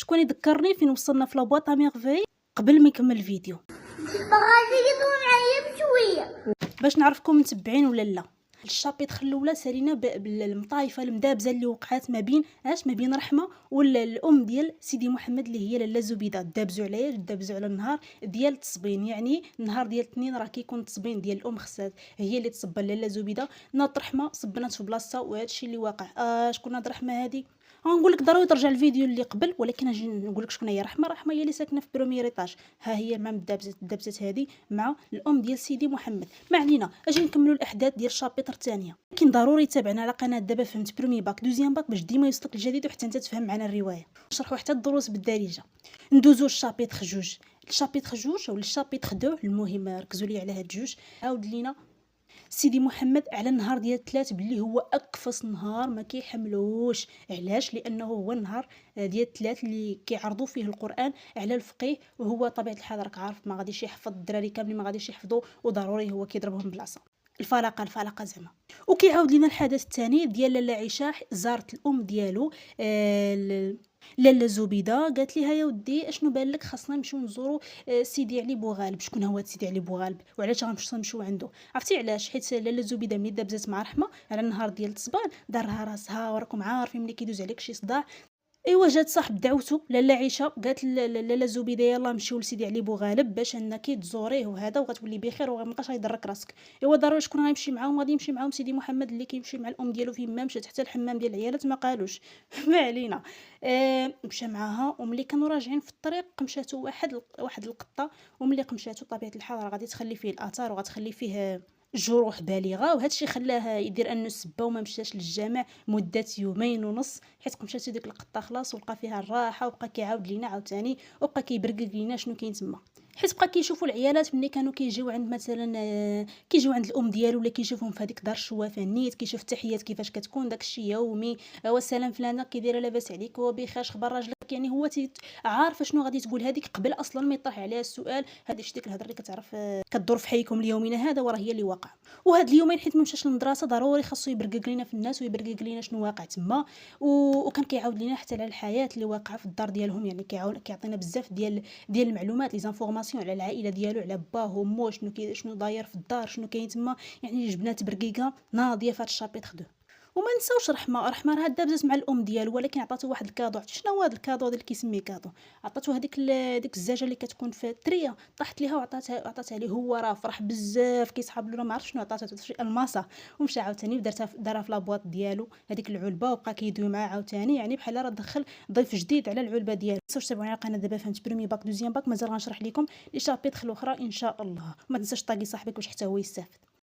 شكون يذكرني فين وصلنا في لابواط ميرفي قبل ما يكمل الفيديو غادي يطول معايا بشويه باش نعرفكم متبعين ولا لا. الشابيتر الاولى سالينا بالمطايفه المدابزه اللي وقعات ما بين رحمه ولا الام ديال سيدي محمد اللي هي لاله زبيده. دابزوا عليها، دابزوا على النهار ديال التصبين، يعني النهار ديال الاثنين راه كيكون التصبين ديال الام، خصها هي اللي تصبر لاله زبيده. ناض رحمه صبنات في بلاصتها، وهذا الشيء اللي واقع. شكون هاد رحمه هذه؟ غنقول لك ضروري ترجع الفيديو اللي قبل، ولكن اجي نقول لك شكون هي رحمه. رحمه هي اللي ساكنه في بروميير ايطاج، ها هي مع الدبزات هذه مع الام ديال سيدي محمد. ما علينا، اجي نكملوا الاحداث ديال الشابيتر الثانيه. لكن ضروري تابعنا على قناه دابا فهمت برومي باك دوزيام باك باش ديما يوصلك الجديد وحتى انت تفهم معنا الروايه. نشرحوا حتى الدروس بالدارجه. ندوزو الشابيتر جوج. الشابيتر جوج او الشابيتر دو، المهم ركزوا لي على هاد جوج. عاود لينا سيدي محمد على النهار ديال الثلاث باللي هو اكفص نهار ما كيحملوش. علاش؟ لانه هو النهار ديال الثلاث اللي كيعرضوا فيه القران على الفقيه، وهو طبيعه الحال راك عارف ما غاديش يحفظ الدراري كاملين، ما غاديش يحفظوا، وضروري هو كيضربهم بالعصا. الفلقه زعما. وكيعاود لنا الحدث الثاني ديال لاله عيشه زارت الام ديالو لاله زبيده، قالت لها يا ودي اشنو بان لك خاصنا نمشيو نزوروا سيدي علي بوغالب. شكون هو سيدي علي بوغالب وعلاش غنمشيو عنده؟ عرفتي علاش؟ حيت لاله زبيده ملي دابزات مع رحمه على النهار ديال التصبان دارها راسها، وراكم عارفين ملي كيدوز عليك شي صداع. ايوا جات صاحب دعوته لاله عيشه، قالت لاله زبيده يلاه نمشيو لسيدي علي بوغالب باش انك تزوريه وهذا وغتولي بخير ومابقاش غيضرك راسك. ايوا ضروري شكون غيمشي معاهم؟ غادي يمشي معاهم سيدي محمد اللي كيمشي مع الام ديالو فين ما مشات، حتى الحمام ديال العيالات ما قالوش. ما علينا. مشى معاها، وملي كانوا راجعين في الطريق قمشاتو واحد القطه، وملي قمشاتو طبيعه الحال راه غادي تخلي فيه الاثار وغتخلي فيه جروح بالغه، وهذا الشيء خلاه يدير انه سبه وما مشاش للجامع مده يومين ونص، حيت قمشات ديك القطه خلاص ولقى فيها الراحه، وبقى كيعاود لينا عاوتاني وبقى كيبرقق لينا شنو كاين تما. حيت بقى كيشوفوا العيالات ملي كانوا كيجيو عند مثلا كيجيو عند الام ديالو، ولا كيشوفهم في هذيك دار الشوافه نيت، كيشوف التحيات كيفاش كتكون داكشي يومي. والسلام فلانه كي دايره لاباس عليك وبخير خبر راجلك، يعني هو عارفه شنو غادي تقول هذيك قبل اصلا ما يطرح عليها السؤال. هذه شتي ديك الهضره اللي كتعرف كدور في حيكم اليومين هذا، وراه هي اللي واقع. وهاد اليومين حيت ما مشاش للمدرسه ضروري خاصو يبرقق لينا في الناس ويبرقق لينا شنو واقع تما. وكان كيعاود لينا حتى على الحياه اللي واقعه في الدار ديالهم، يعني كيعطينا بزاف ديال المعلومات لي زانفورماسيون على العائله ديالو، على باه ومو، شنو داير في الدار، شنو كاين تما. يعني جبنا تبرقيقه ناضيه في هاد الشابيتر 2. وما نساوش رحمه راه دابزت مع الام ديالو، ولكن عطاتو واحد الكادو. عرفتي شنو هو هذا الكادو اللي كيسميه كادو؟ عطاتو ديك الزاجه اللي كتكون في التريه، طاحت ليها وعطاتها ليه. هو راه فرح بزاف، كيصحاب له ما عرف شنو عطاتها، شي الماسه. ومشى عاوتاني دارها في لابواط ديالو هذيك العلبه، وبقى كيدوي معاه عاوتاني، يعني بحال راه دخل ضيف جديد على العلبه ديالو. تنساوش تابعوني على القناه دابا فهمت برومي باك دوزيام باك، مازال غنشرح لكم لي شابيتر الاخرى ان شاء الله. ما تنساش طاقي صاحبك باش حتى هو يستافد.